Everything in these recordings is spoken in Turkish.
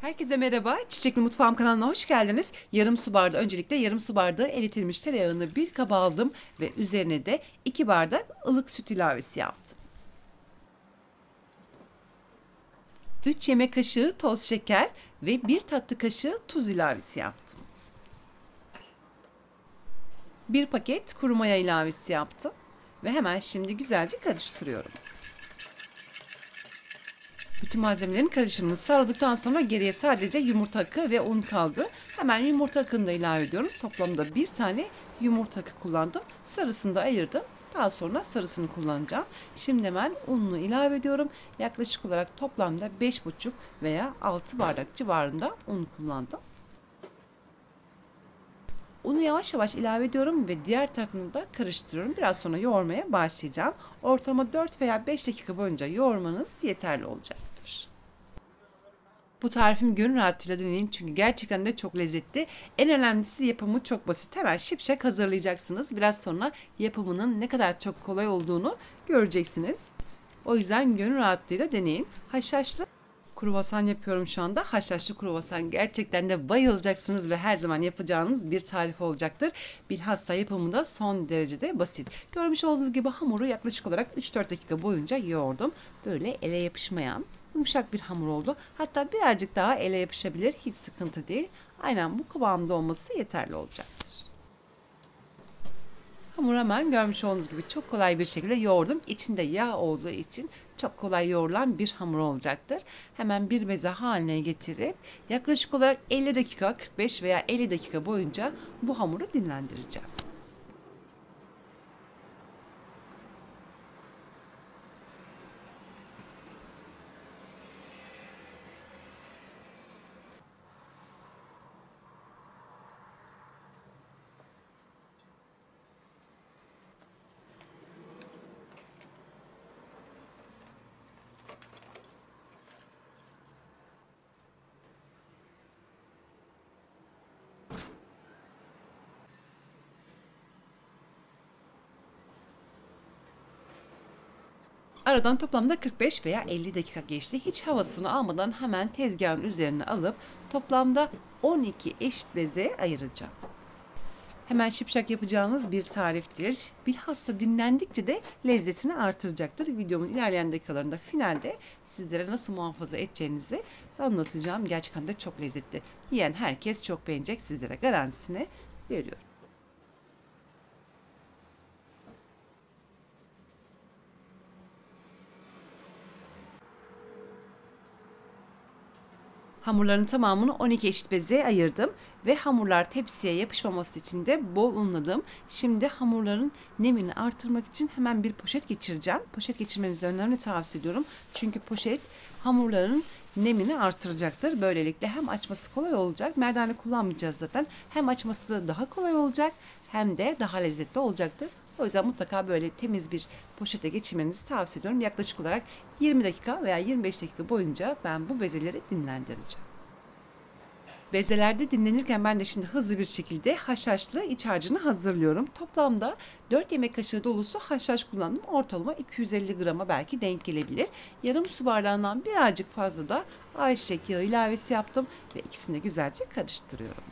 Herkese merhaba. Çiçekli Mutfağım kanalına hoş geldiniz. Öncelikle yarım su bardağı eritilmiş tereyağını bir kaba aldım ve üzerine de 2 bardak ılık süt ilavesi yaptım. 3 yemek kaşığı toz şeker ve 1 tatlı kaşığı tuz ilavesi yaptım. 1 paket kuru maya ilavesi yaptım ve hemen şimdi güzelce karıştırıyorum. Bütün malzemelerin karışımını sağladıktan sonra geriye sadece yumurta akı ve un kaldı. Hemen yumurta akını da ilave ediyorum. Toplamda bir tane yumurta akı kullandım. Sarısını da ayırdım. Daha sonra sarısını kullanacağım. Şimdi hemen ununu ilave ediyorum. Yaklaşık olarak toplamda 5,5 veya 6 bardak civarında un kullandım. Unu yavaş yavaş ilave ediyorum ve diğer tarafını da karıştırıyorum. Biraz sonra yoğurmaya başlayacağım. Ortalama 4 veya 5 dakika boyunca yoğurmanız yeterli olacaktır. Bu tarifimi gönül rahatlığıyla deneyin çünkü gerçekten de çok lezzetli. En önemlisi yapımı çok basit. Hemen şipşak hazırlayacaksınız. Biraz sonra yapımının ne kadar çok kolay olduğunu göreceksiniz. O yüzden gönül rahatlığıyla deneyin. Haşhaşlı kruvasan yapıyorum şu anda. Haşhaşlı kruvasan gerçekten de bayılacaksınız ve her zaman yapacağınız bir tarif olacaktır. Bilhassa yapımı da son derecede basit. Görmüş olduğunuz gibi hamuru yaklaşık olarak 3-4 dakika boyunca yoğurdum. Böyle ele yapışmayan yumuşak bir hamur oldu. Hatta birazcık daha ele yapışabilir. Hiç sıkıntı değil. Aynen bu kıvamda olması yeterli olacaktır. Hamur hemen görmüş olduğunuz gibi çok kolay bir şekilde yoğurdum. İçinde yağ olduğu için çok kolay yoğrulan bir hamur olacaktır. Hemen bir beze haline getirip yaklaşık olarak 50 dakika, 45 veya 50 dakika boyunca bu hamuru dinlendireceğim. Aradan toplamda 45 veya 50 dakika geçti. Hiç havasını almadan hemen tezgahın üzerine alıp toplamda 12 eşit bezeye ayıracağım. Hemen şipşak yapacağınız bir tariftir. Bilhassa dinlendikçe de lezzetini artıracaktır. Videomun ilerleyen dakikalarında finalde sizlere nasıl muhafaza edeceğinizi anlatacağım. Gerçekten de çok lezzetli. Yiyen herkes çok beğenecek, sizlere garantisini veriyorum. Hamurların tamamını 12 eşit bezeye ayırdım ve hamurlar tepsiye yapışmaması için de bol unladım. Şimdi hamurların nemini artırmak için hemen bir poşet geçireceğim. Poşet geçirmenizi önemli tavsiye ediyorum. Çünkü poşet hamurların nemini artıracaktır. Böylelikle hem açması kolay olacak. Merdane kullanmayacağız zaten. Hem açması daha kolay olacak hem de daha lezzetli olacaktır. O yüzden mutlaka böyle temiz bir poşete geçirmenizi tavsiye ediyorum. Yaklaşık olarak 20 dakika veya 25 dakika boyunca ben bu bezeleri dinlendireceğim. Bezelerde dinlenirken ben de şimdi hızlı bir şekilde haşhaşlı iç harcını hazırlıyorum. Toplamda 4 yemek kaşığı dolusu haşhaş kullandım. Ortalama 250 grama belki denk gelebilir. Yarım su bardağından birazcık fazla da ayçiçek yağı ilavesi yaptım ve ikisini de güzelce karıştırıyorum.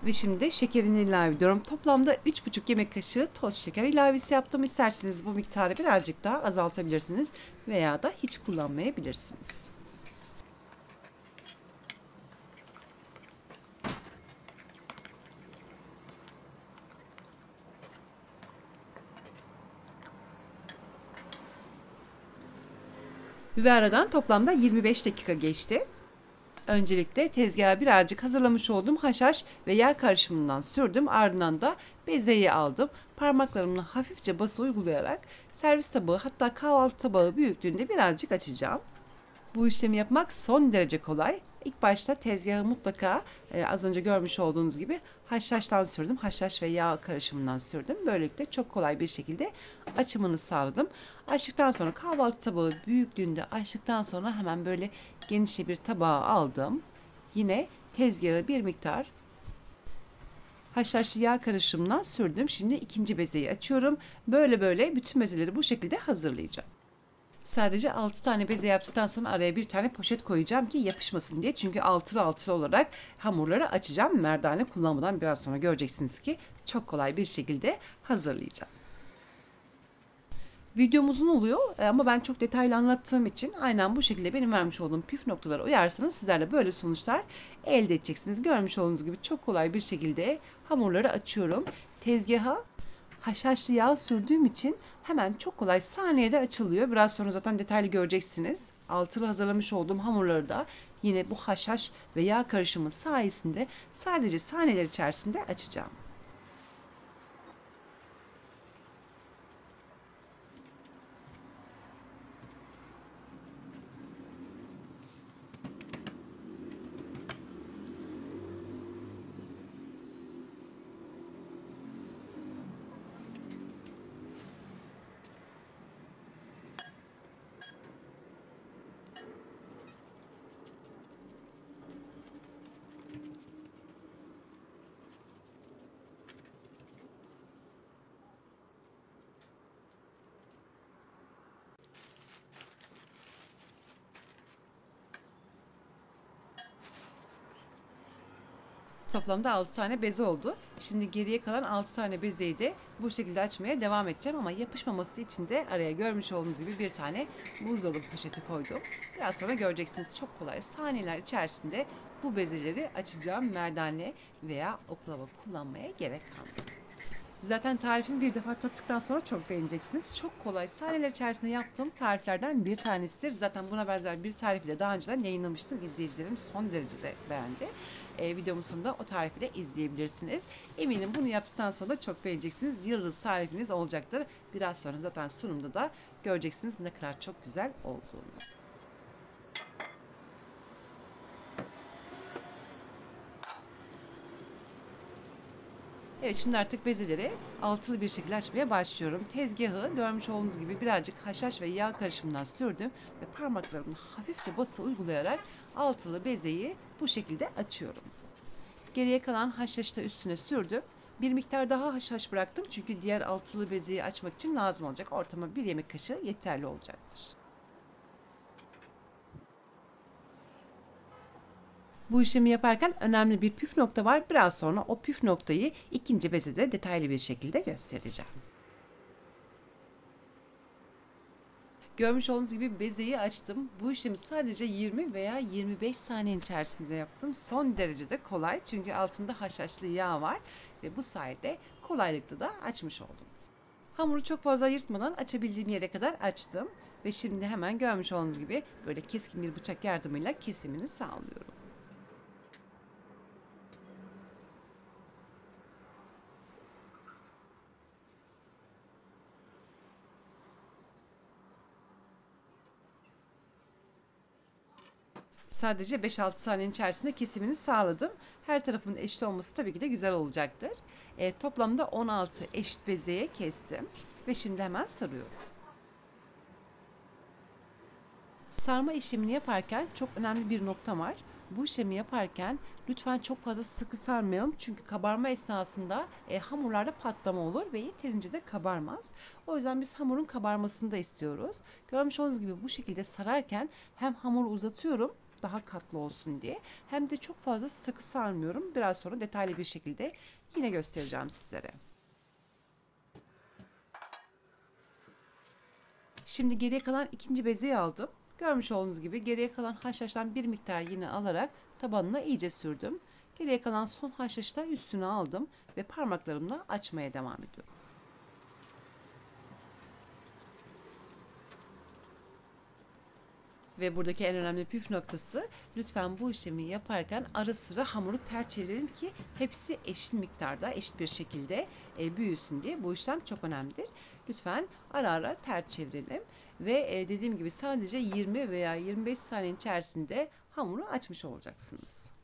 Ve şimdi şekerini ilave ediyorum. Toplamda 3,5 yemek kaşığı toz şeker ilavesi yaptım. İsterseniz bu miktarı birazcık daha azaltabilirsiniz veya da hiç kullanmayabilirsiniz. Ve aradan toplamda 25 dakika geçti. Öncelikle tezgaha birazcık hazırlamış olduğum haşhaş ve yağ karışımından sürdüm. Ardından da bezeyi aldım. Parmaklarımla hafifçe bası uygulayarak servis tabağı, hatta kahvaltı tabağı büyüklüğünde birazcık açacağım. Bu işlemi yapmak son derece kolay. İlk başta tezgahı mutlaka az önce görmüş olduğunuz gibi haşhaştan sürdüm. Haşhaş ve yağ karışımından sürdüm. Böylelikle çok kolay bir şekilde açımını sağladım. Açtıktan sonra kahvaltı tabağı büyüklüğünde açtıktan sonra hemen böyle geniş bir tabağa aldım. Yine tezgahı bir miktar haşhaşlı yağ karışımından sürdüm. Şimdi ikinci bezeyi açıyorum. Böyle bütün bezeleri bu şekilde hazırlayacağım. Sadece 6 tane beze yaptıktan sonra araya bir tane poşet koyacağım ki yapışmasın diye. Çünkü altılı altılı olarak hamurları açacağım. Merdane kullanmadan biraz sonra göreceksiniz ki çok kolay bir şekilde hazırlayacağım. Videom uzun oluyor ama ben çok detaylı anlattığım için aynen bu şekilde benim vermiş olduğum püf noktalara uyarsanız sizler de böyle sonuçlar elde edeceksiniz. Görmüş olduğunuz gibi çok kolay bir şekilde hamurları açıyorum. Tezgaha haşhaşlı yağ sürdüğüm için hemen çok kolay saniyede açılıyor. Biraz sonra zaten detaylı göreceksiniz. Altılı hazırlamış olduğum hamurları da yine bu haşhaş ve yağ karışımı sayesinde sadece saniyeler içerisinde açacağım. Toplamda 6 tane beze oldu. Şimdi geriye kalan 6 tane bezeyi de bu şekilde açmaya devam edeceğim ama yapışmaması için de araya görmüş olduğunuz gibi bir tane buzdolabı poşeti koydum. Biraz sonra göreceksiniz çok kolay saniyeler içerisinde bu bezeleri açacağım. Merdane veya oklava kullanmaya gerek kalmadı. Zaten tarifimi bir defa tattıktan sonra çok beğeneceksiniz. Çok kolay. Saniyeler içerisinde yaptığım tariflerden bir tanesidir. Zaten buna benzer bir tarifi de daha önceden yayınlamıştım. İzleyicilerim son derecede beğendi. Videomun sonunda o tarifi de izleyebilirsiniz. Eminim bunu yaptıktan sonra da çok beğeneceksiniz. Yıldız tarifiniz olacaktır. Biraz sonra zaten sunumda da göreceksiniz ne kadar çok güzel olduğunu. Evet, şimdi artık bezeleri altılı bir şekilde açmaya başlıyorum. Tezgahı görmüş olduğunuz gibi birazcık haşhaş ve yağ karışımından sürdüm ve parmaklarımla hafifçe bası uygulayarak altılı bezeyi bu şekilde açıyorum. Geriye kalan haşhaşı da üstüne sürdüm. Bir miktar daha haşhaş bıraktım çünkü diğer altılı bezeyi açmak için lazım olacak. Ortama bir yemek kaşığı yeterli olacaktır. Bu işlemi yaparken önemli bir püf nokta var. Biraz sonra o püf noktayı ikinci bezede detaylı bir şekilde göstereceğim. Görmüş olduğunuz gibi bezeyi açtım. Bu işlemi sadece 20 veya 25 saniye içerisinde yaptım. Son derece de kolay çünkü altında haşhaşlı yağ var ve bu sayede kolaylıkla da açmış oldum. Hamuru çok fazla yırtmadan açabildiğim yere kadar açtım ve şimdi hemen görmüş olduğunuz gibi böyle keskin bir bıçak yardımıyla kesimini sağlıyorum. Sadece 5-6 saniyenin içerisinde kesimini sağladım. Her tarafın eşit olması tabii ki de güzel olacaktır. Toplamda 16 eşit bezeye kestim ve şimdi hemen sarıyorum. Sarma işlemini yaparken çok önemli bir nokta var. Bu işlemi yaparken lütfen çok fazla sıkı sarmayalım. Çünkü kabarma esnasında hamurlarda patlama olur ve yeterince de kabarmaz. O yüzden biz hamurun kabarmasını da istiyoruz. Görmüş olduğunuz gibi bu şekilde sararken hem hamuru uzatıyorum daha katlı olsun diye hem de çok fazla sıkı sarmıyorum. Biraz sonra detaylı bir şekilde yine göstereceğim sizlere. Şimdi geriye kalan ikinci bezeyi aldım. Görmüş olduğunuz gibi geriye kalan haşhaştan bir miktar yine alarak tabanına iyice sürdüm. Geriye kalan son haşhaşı da üstüne aldım ve parmaklarımla açmaya devam ediyorum. Ve buradaki en önemli püf noktası lütfen bu işlemi yaparken ara sıra hamuru ters çevirelim ki hepsi eşit miktarda eşit bir şekilde büyüsün diye. Bu işlem çok önemlidir. Lütfen ara ara ters çevirelim ve dediğim gibi sadece 20 veya 25 saniye içerisinde hamuru açmış olacaksınız.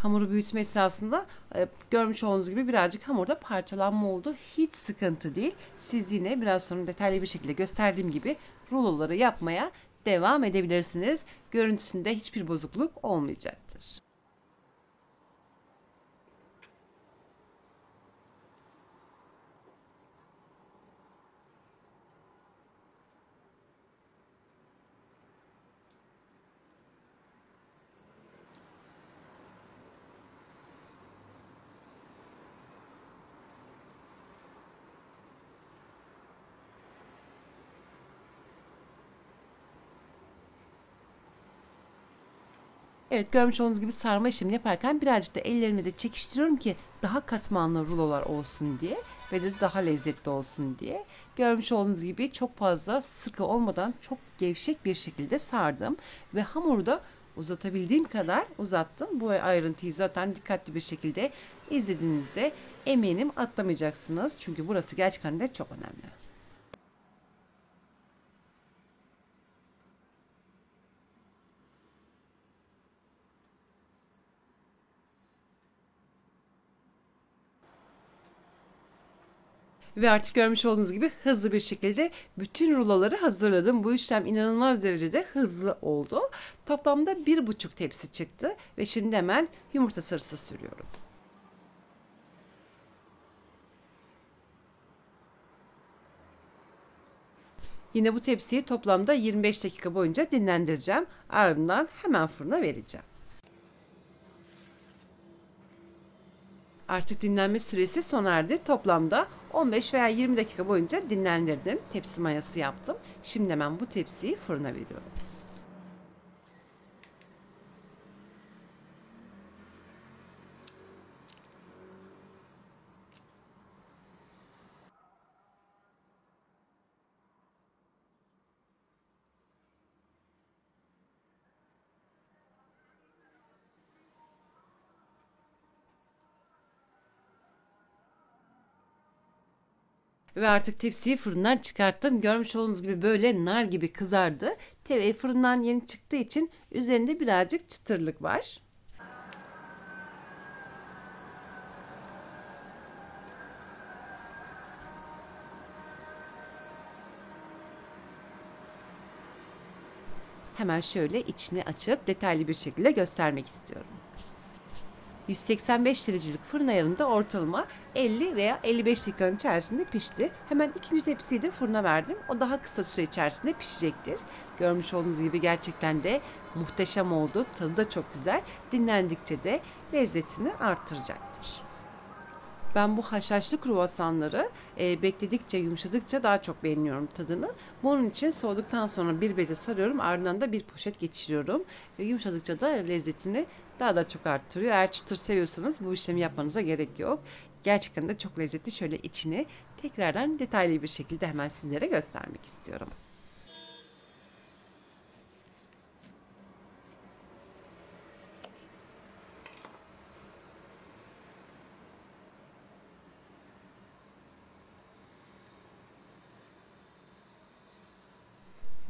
Hamuru büyütme esnasında görmüş olduğunuz gibi birazcık hamurda parçalanma oldu. Hiç sıkıntı değil. Siz yine biraz sonra detaylı bir şekilde gösterdiğim gibi ruloları yapmaya devam edebilirsiniz. Görüntüsünde hiçbir bozukluk olmayacaktır. Evet, görmüş olduğunuz gibi sarma işlemi yaparken birazcık da ellerimi de çekiştiriyorum ki daha katmanlı rulolar olsun diye ve de daha lezzetli olsun diye. Görmüş olduğunuz gibi çok fazla sıkı olmadan çok gevşek bir şekilde sardım ve hamuru da uzatabildiğim kadar uzattım. Bu ayrıntıyı zaten dikkatli bir şekilde izlediğinizde eminim atlamayacaksınız. Çünkü burası gerçekten de çok önemli. Ve artık görmüş olduğunuz gibi hızlı bir şekilde bütün ruloları hazırladım. Bu işlem inanılmaz derecede hızlı oldu. Toplamda 1,5 tepsi çıktı ve şimdi hemen yumurta sarısı sürüyorum. Yine bu tepsiyi toplamda 25 dakika boyunca dinlendireceğim. Ardından hemen fırına vereceğim. Artık dinlenme süresi sona erdi. Toplamda 15 veya 20 dakika boyunca dinlendirdim. Tepsi mayası yaptım. Şimdi hemen bu tepsiyi fırına veriyorum. Ve artık tepsiyi fırından çıkarttım. Görmüş olduğunuz gibi böyle nar gibi kızardı. Fırından yeni çıktığı için üzerinde birazcık çıtırlık var. Hemen şöyle içini açıp detaylı bir şekilde göstermek istiyorum. 185 derecelik fırın ayarında ortalama 50 veya 55 dakikanın içerisinde pişti. Hemen ikinci tepsiyi de fırına verdim. O daha kısa süre içerisinde pişecektir. Görmüş olduğunuz gibi gerçekten de muhteşem oldu. Tadı da çok güzel. Dinlendikçe de lezzetini artıracaktır. Ben bu haşhaşlı kruvasanları bekledikçe, yumuşadıkça daha çok beğeniyorum tadını. Bunun için soğuduktan sonra bir beze sarıyorum. Ardından da bir poşet geçiriyorum. Ve yumuşadıkça da lezzetini daha da çok arttırıyor. Eğer çıtır seviyorsanız bu işlemi yapmanıza gerek yok. Gerçekten de çok lezzetli. Şöyle içini tekrardan detaylı bir şekilde hemen sizlere göstermek istiyorum.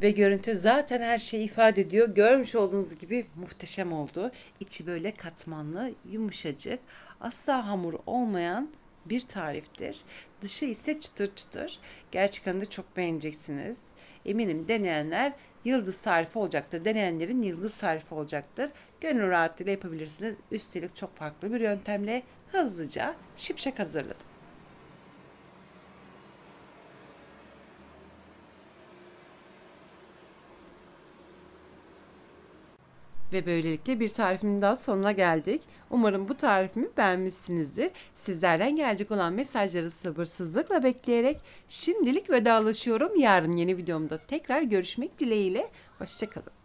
Ve görüntü zaten her şeyi ifade ediyor. Görmüş olduğunuz gibi muhteşem oldu. İçi böyle katmanlı, yumuşacık, asla hamur olmayan bir tariftir. Dışı ise çıtır çıtır. Gerçekten de çok beğeneceksiniz. Eminim deneyenler yıldız tarifi olacaktır. Deneyenlerin yıldız tarifi olacaktır. Gönül rahatlığıyla yapabilirsiniz. Üstelik çok farklı bir yöntemle hızlıca şipşak hazırladım. Ve böylelikle bir tarifimin daha sonuna geldik. Umarım bu tarifimi beğenmişsinizdir. Sizlerden gelecek olan mesajları sabırsızlıkla bekleyerek şimdilik vedalaşıyorum. Yarın yeni videomda tekrar görüşmek dileğiyle. Hoşçakalın.